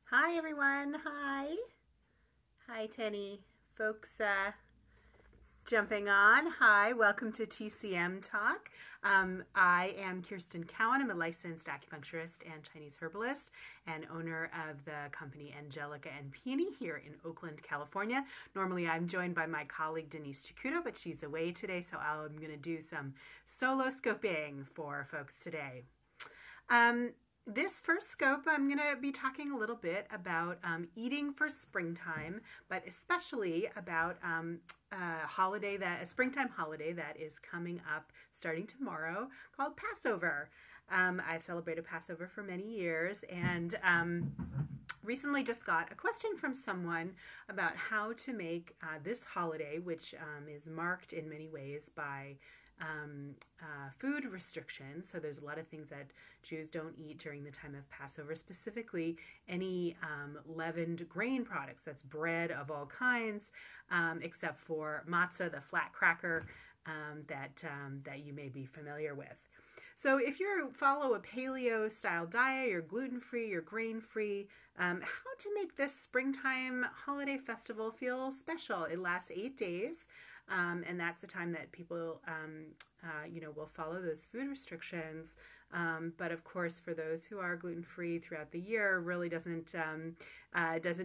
Hi everyone. Hi. Hi Tenny. Folks jumping on. Hi, welcome to TCM Talk. I am Kirsten Cowan. I'm a licensed acupuncturist and Chinese herbalist and owner of the company Angelica and Peony here in Oakland, California. Normally I'm joined by my colleague Denise Chikuto, but she's away today, so I'm going to do some solo scoping for folks today. This first scope, I'm going to be talking a little bit about eating for springtime, but especially about a springtime holiday that is coming up starting tomorrow called Passover. I've celebrated Passover for many years and recently just got a question from someone about how to make this holiday, which is marked in many ways by food restrictions. So there's a lot of things that Jews don't eat during the time of Passover, specifically any leavened grain products. That's bread of all kinds, except for matzah, the flat cracker that you may be familiar with. So if you follow a paleo style diet, you're gluten-free, you're grain-free, how to make this springtime holiday festival feel special. It lasts 8 days. And that's the time that people, will follow those food restrictions. But of course, for those who are gluten-free throughout the year, really doesn't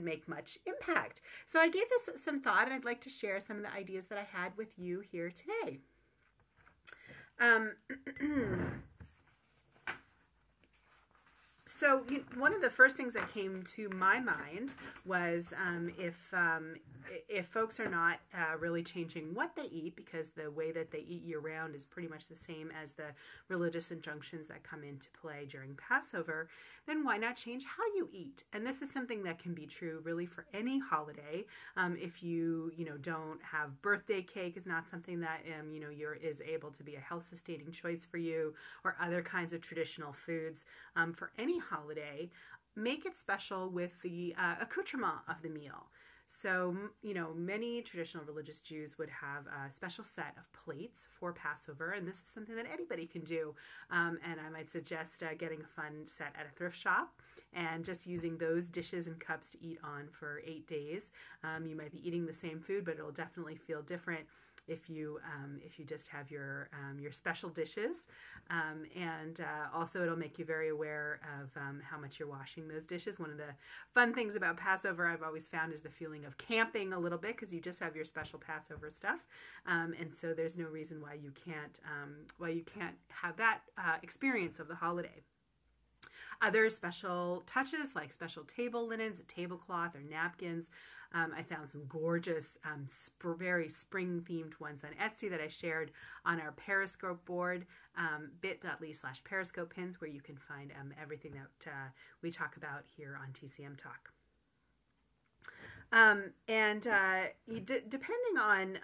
make much impact. So I gave this some thought, and I'd like to share some of the ideas that I had with you here today. So one of the first things that came to my mind was if folks are not really changing what they eat, because the way that they eat year-round is pretty much the same as the religious injunctions that come into play during Passover, then why not change how you eat? And this is something that can be true really for any holiday. If you don't have birthday cake is not something that is able to be a health-sustaining choice for you, or other kinds of traditional foods for any holiday, make it special with the accoutrement of the meal. So, many traditional religious Jews would have a special set of plates for Passover, and this is something that anybody can do. And I might suggest getting a fun set at a thrift shop and just using those dishes and cups to eat on for 8 days. You might be eating the same food, but it'll definitely feel different if you just have your special dishes, and also it'll make you very aware of how much you're washing those dishes. One of the fun things about Passover I've always found is the feeling of camping a little bit, because you just have your special Passover stuff, and so there's no reason why you can't have that experience of the holiday. Other special touches like special table linens, a tablecloth, or napkins. I found some gorgeous, very spring-themed ones on Etsy that I shared on our Periscope board, bit.ly/Periscope pins, where you can find everything that we talk about here on TCM Talk. Depending on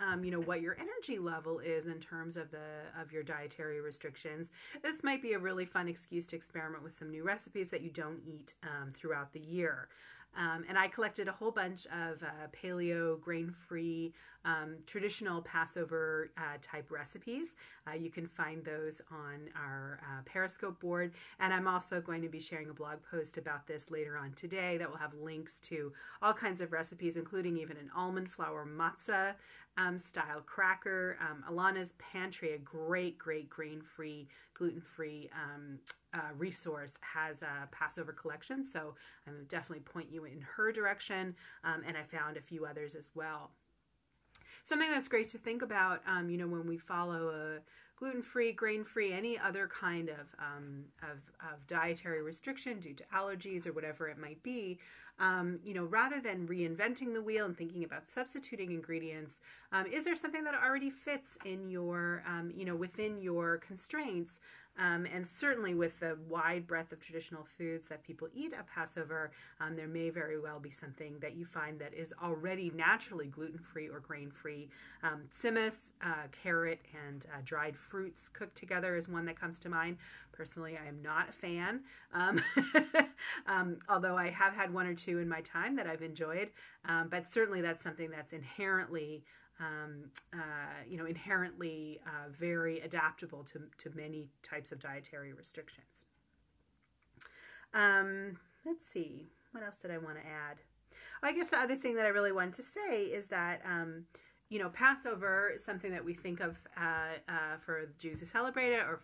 what your energy level is in terms of your dietary restrictions, this might be a really fun excuse to experiment with some new recipes that you don't eat throughout the year. And I collected a whole bunch of paleo, grain-free, traditional Passover type recipes. You can find those on our Periscope board. And I'm also going to be sharing a blog post about this later on today that will have links to all kinds of recipes, including even an almond flour matzah style cracker. Alana's Pantry, a great grain-free, gluten-free resource, has a Passover collection, so I would definitely point you in her direction, and I found a few others as well. Something that's great to think about, when we follow a gluten-free, grain-free, any other kind of dietary restriction due to allergies or whatever it might be, rather than reinventing the wheel and thinking about substituting ingredients, is there something that already fits in your, within your constraints? And certainly with the wide breadth of traditional foods that people eat at Passover, there may very well be something that you find that is already naturally gluten-free or grain-free. Tzimmus, carrot, and dried fruits cooked together is one that comes to mind. Personally, I am not a fan, although I have had one or two in my time that I've enjoyed. But certainly that's something that's inherently very adaptable to many types of dietary restrictions. Let's see. what else did I want to add? I guess the other thing that I really wanted to say is that, Passover is something that we think of for Jews who celebrate it, or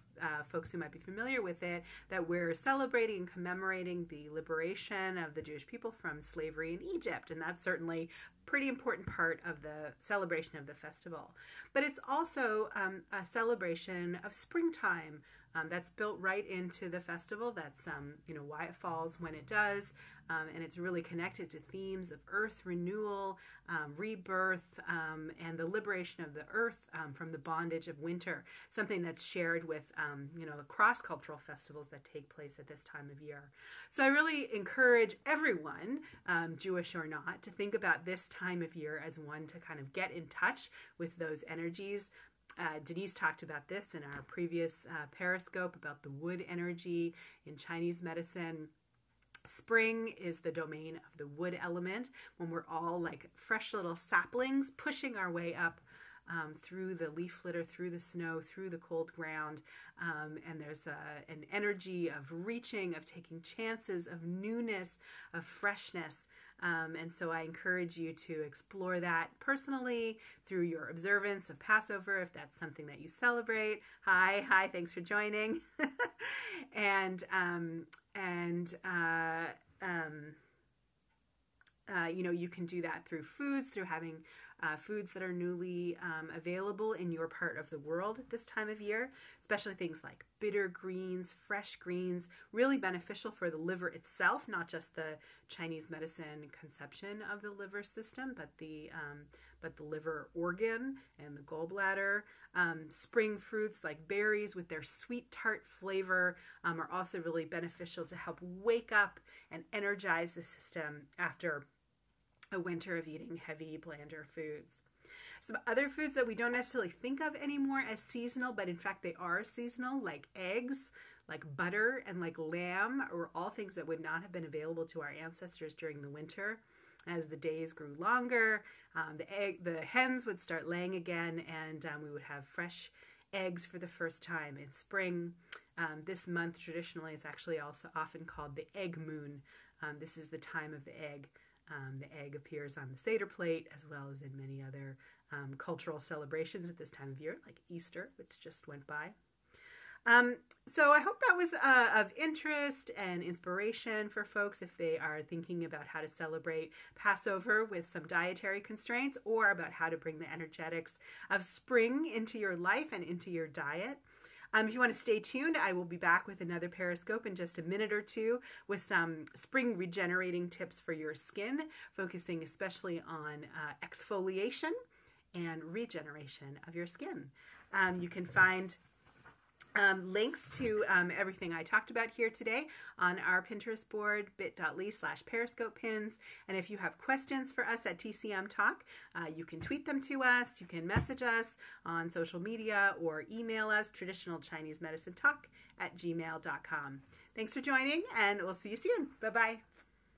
folks who might be familiar with it, that we're celebrating and commemorating the liberation of the Jewish people from slavery in Egypt. And that's certainly a pretty important part of the celebration of the festival. But it's also a celebration of springtime. That's built right into the festival. That's why it falls when it does, and it's really connected to themes of earth renewal, rebirth, and the liberation of the earth from the bondage of winter. Something that's shared with the cross-cultural festivals that take place at this time of year. So I really encourage everyone, Jewish or not, to think about this time of year as one to kind of get in touch with those energies. Denise talked about this in our previous Periscope about the wood energy in Chinese medicine. Spring is the domain of the wood element, when we're all like fresh little saplings pushing our way up through the leaf litter, through the snow, through the cold ground. And there's an energy of reaching, of taking chances, of newness, of freshness. And so I encourage you to explore that personally through your observance of Passover, if that's something that you celebrate. Hi, thanks for joining. You can do that through foods, through having foods that are newly available in your part of the world at this time of year, especially things like bitter greens, fresh greens, really beneficial for the liver itself, not just the Chinese medicine conception of the liver system, but the liver organ and the gallbladder. Spring fruits like berries with their sweet tart flavor are also really beneficial to help wake up and energize the system after a winter of eating heavy, blander foods. Some other foods that we don't necessarily think of anymore as seasonal, but in fact they are seasonal, like eggs, like butter, and like lamb, are all things that would not have been available to our ancestors during the winter. As the days grew longer, the hens would start laying again, and we would have fresh eggs for the first time in spring. This month traditionally is actually also often called the egg moon. This is the time of the egg. The egg appears on the Seder plate, as well as in many other cultural celebrations at this time of year, like Easter, which just went by. So I hope that was of interest and inspiration for folks if they are thinking about how to celebrate Passover with some dietary constraints, or about how to bring the energetics of spring into your life and into your diet. If you want to stay tuned, I will be back with another Periscope in just a minute or two with some spring regenerating tips for your skin, focusing especially on exfoliation and regeneration of your skin. You can find links to everything I talked about here today on our Pinterest board, bit.ly/Periscope pins. And if you have questions for us at TCM Talk, you can tweet them to us, you can message us on social media, or email us, traditionalchinesemedicinetalk@gmail.com. Thanks for joining, and we'll see you soon. Bye-bye.